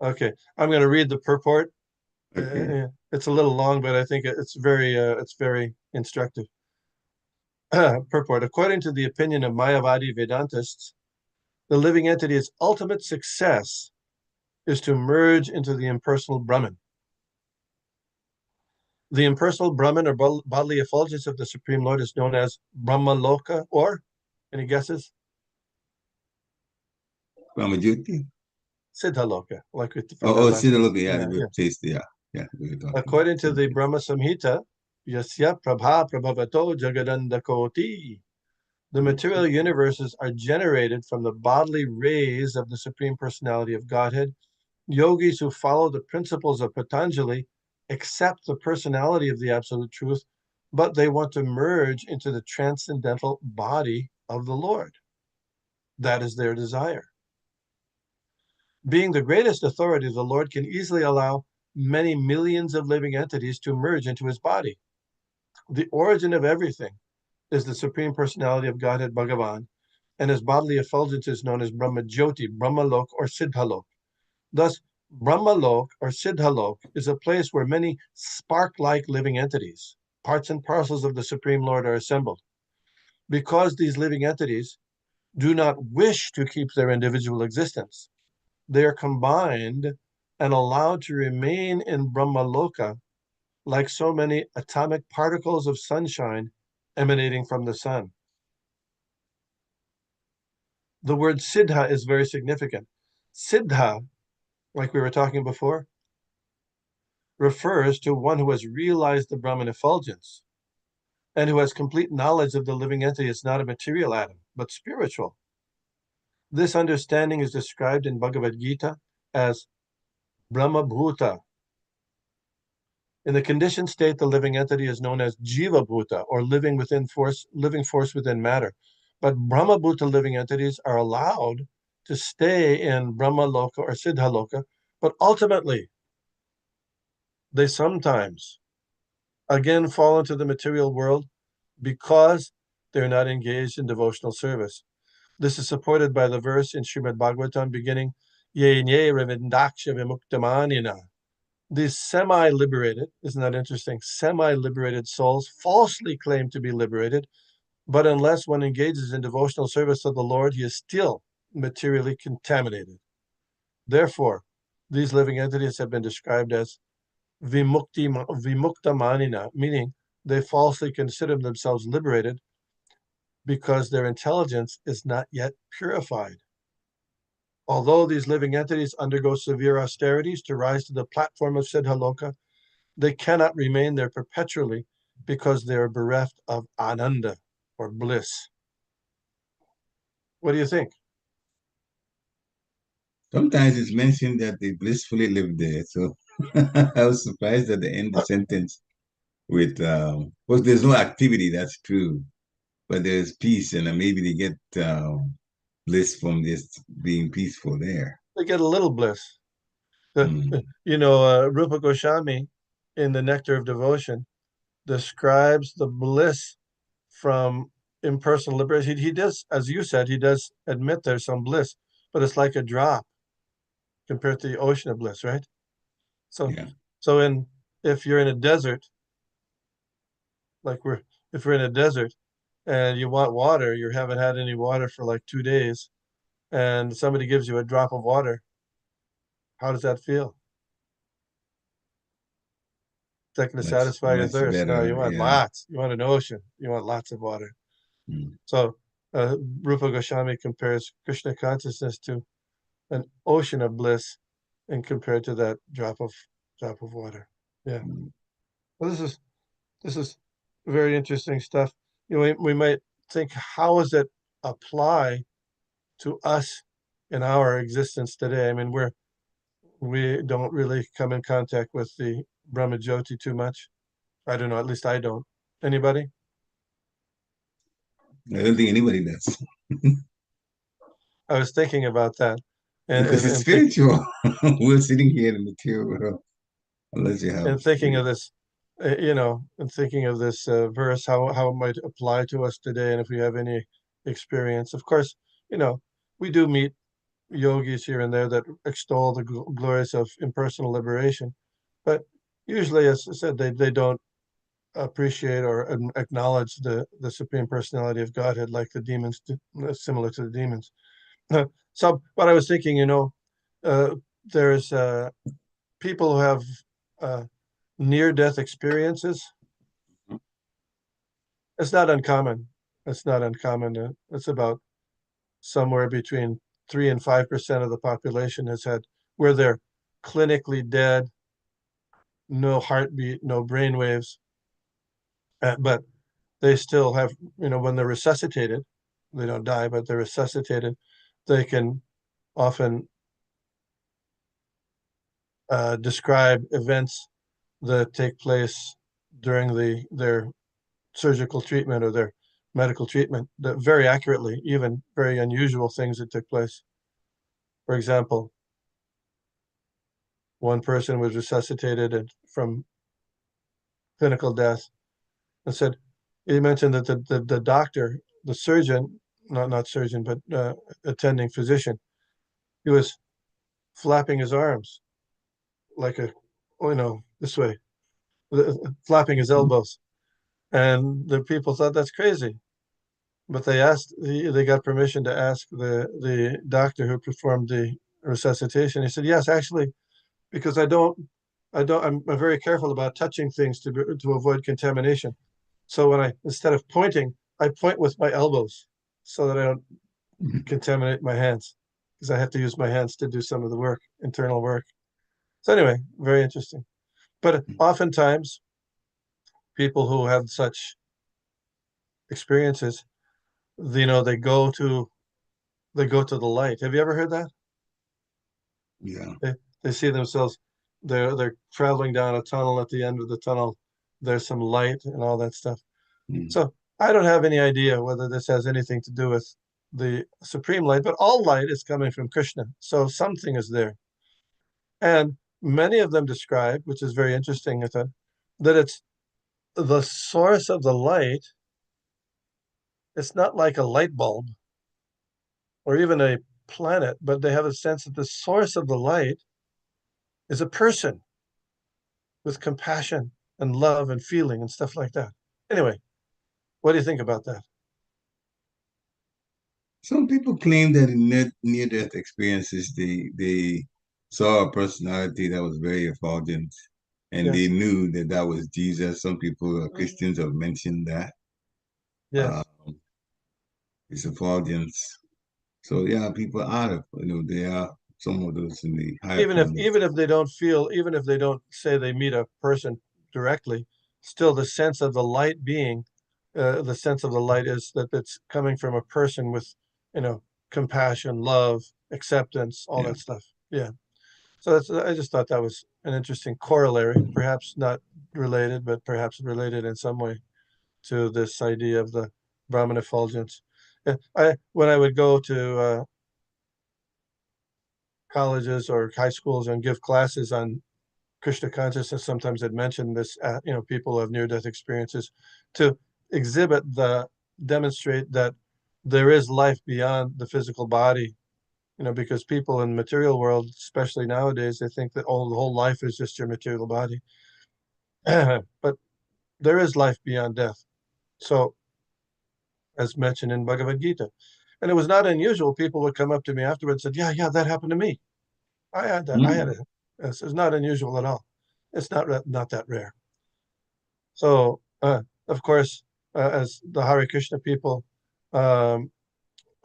Okay, I'm going to read the purport. Okay. It's a little long, but I think it's very instructive. Purport. According to the opinion of Mayavadi Vedantists, the living entity's ultimate success is to merge into the impersonal Brahman. The impersonal Brahman or bodily effulgence of the Supreme Lord is known as Brahmaloka, or, any guesses? Brahmajyoti? Siddhaloka, like Siddhaloka, yeah. taste, yeah. According to the Brahma Samhita, Yasya Prabha Prabhavato Jagadanda Koti, the material universes are generated from the bodily rays of the Supreme Personality of Godhead. Yogis who follow the principles of Patanjali accept the personality of the Absolute Truth, but they want to merge into the transcendental body of the Lord. That is their desire. Being the greatest authority, the Lord can easily allow many millions of living entities to merge into his body. The origin of everything is the Supreme Personality of Godhead, Bhagavan, and his bodily effulgence is known as Brahmajyoti, Brahmalok, or Siddhalok. Thus, Brahmalok or Siddhalok is a place where many spark-like living entities, parts and parcels of the Supreme Lord, are assembled. Because these living entities do not wish to keep their individual existence, they are combined and allowed to remain in Brahmaloka like so many atomic particles of sunshine emanating from the sun. The word Siddha is very significant. Siddha, like we were talking before, refers to one who has realized the Brahman effulgence and who has complete knowledge of the living entity is not a material atom, but spiritual. This understanding is described in Bhagavad Gita as Brahma Bhuta. In the conditioned state, the living entity is known as Jiva Bhuta, or living force within matter. But Brahma Bhuta living entities are allowed to stay in Brahma Loka or Siddha Loka, but ultimately, they sometimes again fall into the material world because they're not engaged in devotional service. This is supported by the verse in Srimad Bhagavatam beginning, Ye nye revindaksha vimuktamanina. These semi-liberated, isn't that interesting? Semi-liberated souls falsely claim to be liberated, but unless one engages in devotional service of the Lord, he is still materially contaminated. Therefore, these living entities have been described as vimuktamanina, meaning they falsely consider themselves liberated because their intelligence is not yet purified. Although these living entities undergo severe austerities to rise to the platform of Siddhaloka, they cannot remain there perpetually because they are bereft of ananda, or bliss. What do you think? Sometimes it's mentioned that they blissfully live there. So I was surprised at the end of the sentence with, well, there's no activity, that's true, but there's peace, and maybe they get bliss from just being peaceful there. They get a little bliss. Mm. Rupa Goswami in the Nectar of Devotion describes the bliss from impersonal liberation. He does, as you said, he does admit there's some bliss, but it's like a drop compared to the ocean of bliss, right? So, Yeah. so if you're in a desert, like if we're in a desert and you want water, you haven't had any water for like 2 days, and somebody gives you a drop of water, how does that feel? Is that going to Much, satisfy your much thirst? No, you better. want Yeah. lots. You want an ocean. You want lots of water. Mm. So Rupa Goswami compares Krishna consciousness to an ocean of bliss, and compared to that drop of water. Yeah. Mm. Well, this is very interesting stuff. We might think, how does it apply to us in our existence today? I mean, we don't really come in contact with the Brahma Jyoti too much. I don't know, at least I don't. Anybody? I don't think anybody does I was thinking about that and because and, it's and think spiritual. We're sitting here in the material world, unless you have and thinking of spirit. this, and thinking of this verse, how it might apply to us today, and if we have any experience. Of course, we do meet yogis here and there that extol the glories of impersonal liberation, but usually, as I said, they don't appreciate or acknowledge the Supreme Personality of Godhead like the demons do, similar to the demons. So, what I was thinking, uh, there's people who have uh, near-death experiences. It's not uncommon. It's not uncommon. It's about somewhere between 3 and 5% of the population has had where they're clinically dead, no heartbeat, no brain waves, but they still have, when they're resuscitated, they don't die, but they're resuscitated. They can often describe events that take place during their surgical treatment or their medical treatment that very accurately, even very unusual things that took place. For example, one person was resuscitated from clinical death and said, he mentioned that the doctor, the surgeon, not surgeon, but attending physician, he was flapping his arms like this way, flapping his elbows. And the people thought that's crazy. But they got permission to ask the doctor who performed the resuscitation. He said, yes, actually, because I'm very careful about touching things to avoid contamination. So instead of pointing, I point with my elbows so that I don't contaminate my hands, because I have to use my hands to do some of the work, internal work. So anyway, very interesting. But oftentimes, people who have such experiences, they go to they go to the light. Have you ever heard that? Yeah. They see themselves, they're traveling down a tunnel. At the end of the tunnel, there's some light and all that stuff. Mm. So I don't have any idea whether this has anything to do with the supreme light, but all light is coming from Krishna. So something is there. And many of them describe, which is very interesting, that it's the source of the light. It's not like a light bulb or even a planet, but they have a sense that the source of the light is a person with compassion and love and feeling and stuff like that. Anyway, what do you think about that? Some people claim that in near-death experiences, they saw a personality that was very effulgent, and they Yes. knew that that was Jesus. Some people, Christians, have mentioned that. Yes. It's effulgence. So yeah, people are, there are some of those in the higher planets. Even if they don't feel, even if they don't say they meet a person directly, still the sense of the light being, the sense of the light is that it's coming from a person with, compassion, love, acceptance, all Yeah. that stuff. Yeah. So I just thought that was an interesting corollary, perhaps not related, but perhaps related in some way to this idea of the Brahman effulgence. When I would go to colleges or high schools and give classes on Krishna consciousness, sometimes I'd mention this, people who have near-death experiences, to demonstrate that there is life beyond the physical body, because people in the material world, especially nowadays, they think that, oh, the whole life is just your material body. But there is life beyond death. So, as mentioned in Bhagavad Gita. And it was not unusual. People would come up to me afterwards and said, yeah, that happened to me. I had that. I had Mm. it. It's not unusual at all. It's not that rare. So, of course, as the Hare Krishna people, um,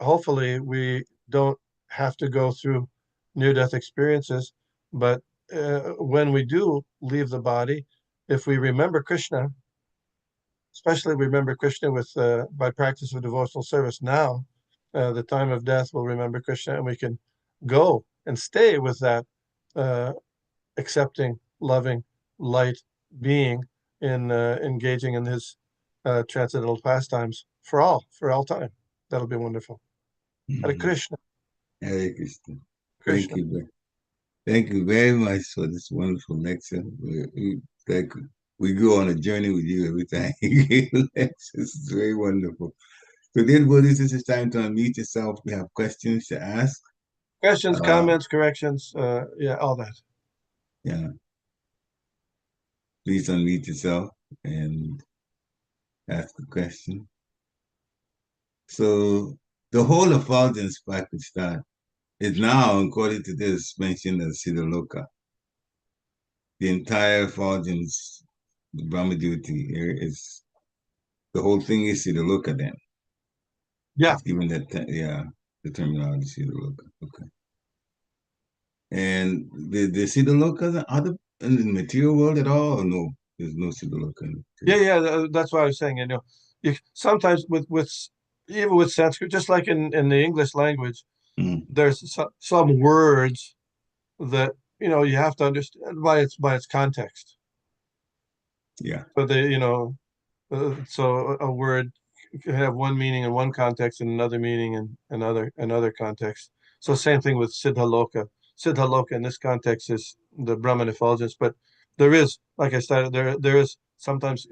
hopefully we don't have to go through near-death experiences. But when we do leave the body, if we remember Krishna, especially remember Krishna with by practice of devotional service now, the time of death we'll remember Krishna, and we can go and stay with that accepting, loving, light being in engaging in his transcendental pastimes for all time. That'll be wonderful. Hare Mhm. Krishna, Hare Krishna. Thank Krishna. you. Thank you very much for this wonderful lecture. We go on a journey with you every time you give lectures. It's very wonderful. So, dear Buddhists, this is time to unmute yourself. We have questions to ask. Questions, Uh, comments, corrections, yeah, all that. yeah, please unmute yourself and ask a question. So, the whole effulgence, if I could start, is now, according to this, mentioned as Siddhaloka. The entire effulgence, the Brahma duty, is the whole thing is Siddhaloka then. Yeah, It's given that, the terminology Siddhaloka. Okay. And the Siddhalokas are other in the material world at all, or no? There's no Siddhaloka in the yeah, material. yeah. That's what I was saying. You sometimes with even with Sanskrit, just like in the English language, Mm, there's some words that you have to understand by its context. yeah. So so a word can have one meaning in one context and another meaning in another context. So same thing with Siddhaloka. Siddhaloka in this context is the Brahman effulgence, but there is, like I said, there is sometimes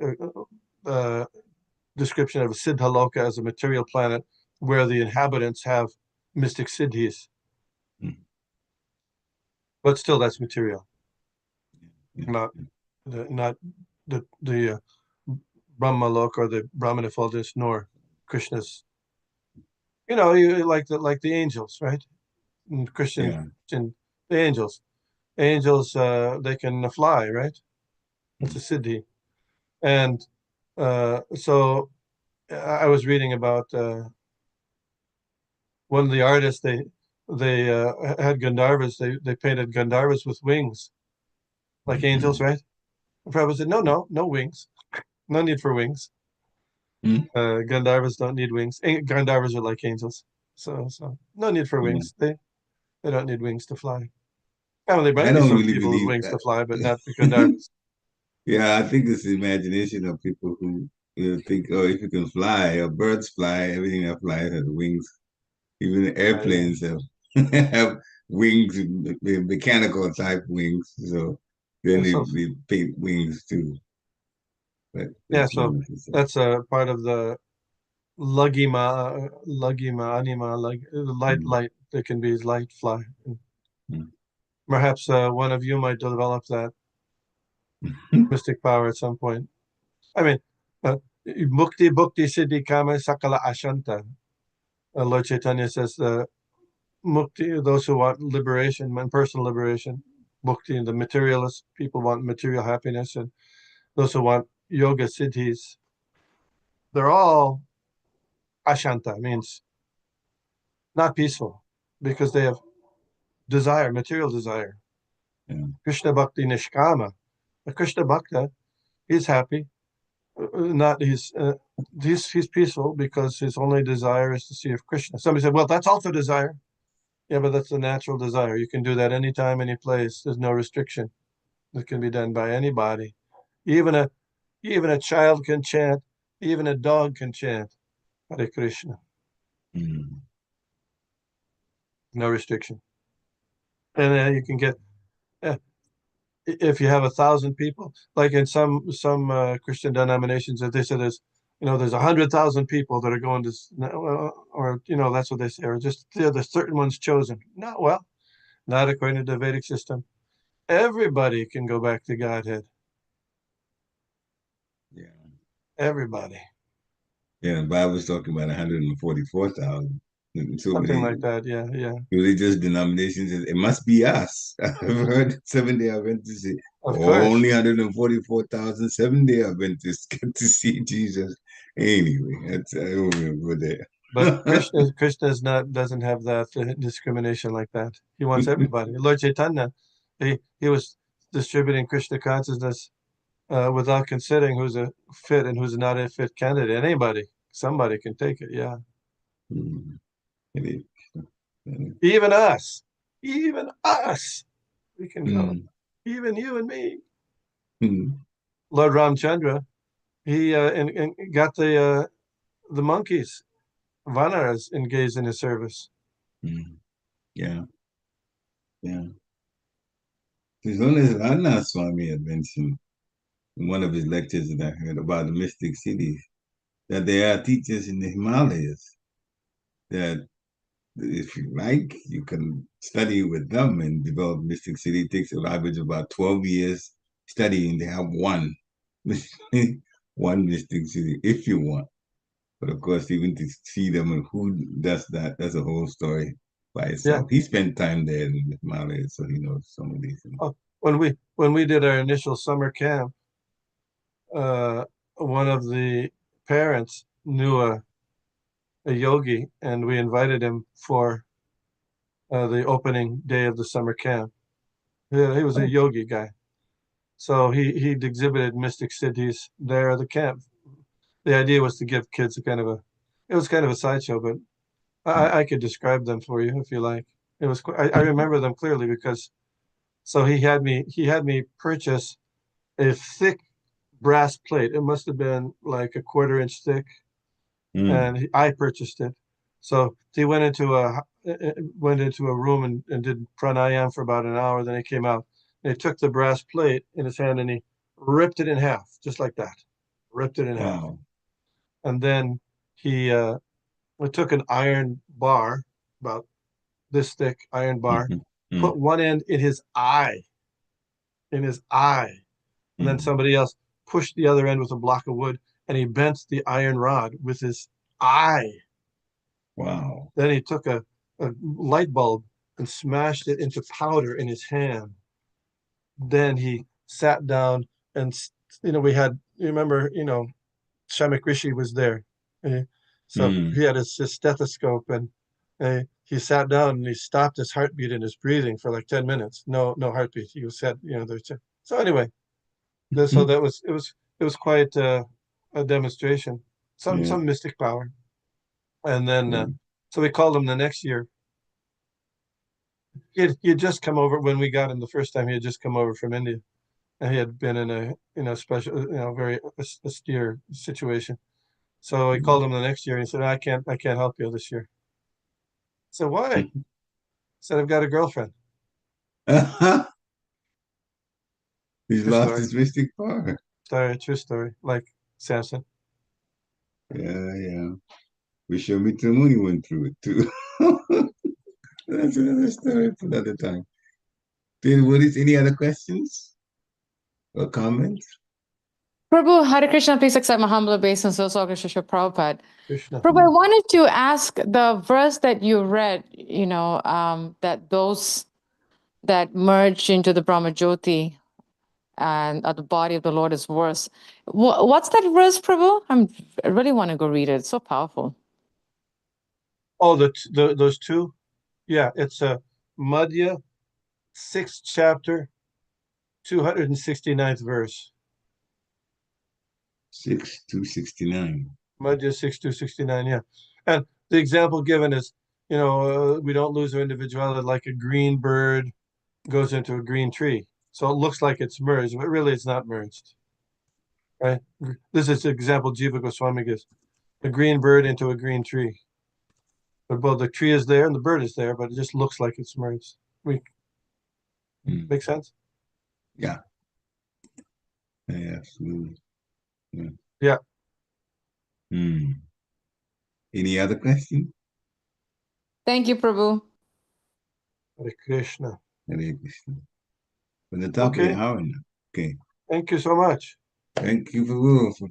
description of Siddhaloka as a material planet where the inhabitants have mystic siddhis, Mm, but still that's material, yeah. not the Brahma Loka or the Brahman effulgence, nor Krishna's. You like the angels, right? In Yeah. Christian, the angels, they can fly, right? That's Mm, a siddhi. And so I was reading about one of the artists. They had Gandharvas. They painted Gandharvas with wings, like angels, mm, right? And Prabhupada said, no wings, no need for wings. mm, Gandharvas don't need wings. Gandharvas are like angels. So no need for Yeah. wings. They don't need wings to fly. I mean, there I might be don't some really people with believe wings that. to fly, but not the Gandharvas. Yeah, I think it's the imagination of people who think, oh, if you can fly, or birds fly, everything that flies has wings. Even airplanes have have wings, mechanical type wings. So then Yeah, so they paint wings too. But yeah, that's not so necessary. that's a part of the lugima anima, like Mm, light. There can be light fly. mm. Perhaps one of you might develop that mystic power at some point. I mean, uh, mukti bhukti siddhi kama sakala ashanta. Lord Chaitanya says the mukti, those who want liberation and personal liberation, mukti, the materialist people want material happiness, and those who want yoga siddhis, they're all ashanta, means not peaceful because they have desire, material desire. Yeah. Krishna bhakti nishkama. A Krishna bhakta, he's happy. Not he's peaceful because his only desire is to see if Krishna. Somebody said, "Well, that's also desire." Yeah, but that's a natural desire. You can do that anytime, any place. There's no restriction. It can be done by anybody. Even a even a child can chant. Even a dog can chant Hare Krishna. Mm, No restriction. And you can get uh, if you have 1,000 people, like in some Christian denominations, if they say there's 100,000 people that are going to, or that's what they say, or just the certain ones chosen. No, well, not according to the Vedic system. Everybody can go back to Godhead. yeah. Everybody, Yeah, the Bible's talking about 144,000. So something many like that. Yeah, yeah. religious denominations. It must be us. I've heard Seventh-day Adventists say, Of course. only 144,000 Seventh-day Adventists get to see Jesus. Anyway, I don't remember But that. Krishna is not doesn't have that discrimination like that. He wants everybody. Lord Chaitanya, he was distributing Krishna consciousness without considering who's a fit and who's not a fit candidate. Anybody, somebody can take it. Yeah, Mm, it is. even us, we can go. Mm, Even you and me. mm, Lord Ramchandra, he and got the monkeys, Vanaras, engaged in his service. mm. Yeah, yeah. As long as Rana Swami had mentioned in one of his lectures that I heard about the mystic cities, that there are teachers in the Himalayas that if you like, you can study with them and develop Mystic City. It takes an average of about 12 years studying to have one, one Mystic City if you want. But of course, even to see them and who does that, that's a whole story by Yeah. itself. He spent time there in the Himalayas, so he knows some of these things. Oh, when we did our initial summer camp, uh, one of the parents knew a yogi, and we invited him for the opening day of the summer camp. Yeah, he was a Oh, yogi guy, so he exhibited mystic cities there at the camp. The idea was to give kids it was kind of a sideshow, but I could describe them for you if you like. It was I remember them clearly because so he had me purchase a thick brass plate. It must have been like a quarter-inch thick, mm, and I purchased it. So he went into a room and did pranayam for about an hour. Then he came out and he took the brass plate in his hand and he ripped it in half, just like that. Ripped it in half. wow. And then he took an iron bar, about this thick iron bar, Mm-hmm, mm, put one end in his eye, and then mm. somebody else pushed the other end with a block of wood, and he bent the iron rod with his eye. Wow. Then he took a light bulb and smashed it into powder in his hand. Then he sat down and we had, you remember, Shamak Rishi was there. Uh, So Mm, he had his stethoscope, and he sat down and he stopped his heartbeat and his breathing for like 10 minutes. No heartbeat. He was said, so anyway, so mm, it was quite a demonstration, some yeah, mystic power. And then yeah. So we called him the next year. He had just come over when we got him the first time. He had just come over from India, and he had been in a special, very austere situation. So we called him the next year, and he said, I can't help you this year. So why? He said, I've got a girlfriend. He's True lost story. his mystic power. True story. Like Samson. Yeah. Vishwamitra Muni went through it too. That's another story for another time. Then, what is any other questions or comments? Prabhu, Hare Krishna, please accept my humble obeisance. Also, Krishna Prabhupada. Krishna. Prabhu, I wanted to ask the verse that you read, that those that merge into the Brahma Jyoti and the body of the Lord is worse. What's that verse, Prabhu? I really want to go read it. It's so powerful. Oh, those two? Yeah, it's a Madhya, 6th chapter, 269th verse. 6-269. Madhya 6-269, yeah. And the example given is, we don't lose our individuality like a green bird goes into a green tree. So it looks like it's merged, but really it's not merged. Right? This is the example Jiva Goswami gives. A green bird into a green tree. But both the tree is there and the bird is there, but it just looks like it's merged. Make sense? Yeah. Absolutely. Yeah. Any other question? Thank you, Prabhu. Hare Krishna. Hare Krishna. From the top of the hour now. Okay. Thank you so much. Thank you for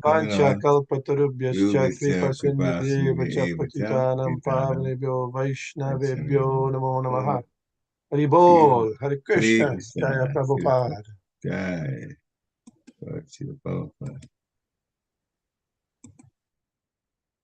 coming Pancha on. kalpatarubhyascha kripa Kripa sindhudeva cha sindhudeva cha patitanam patitanam pavanebhyo vaishnavebhyo vaishnavebhyo namo namaha. namo Hari bol, Hare Hare Krishna, Krishna. Jaya Prabhupada. Jai. Lord Shiva Prabhupada.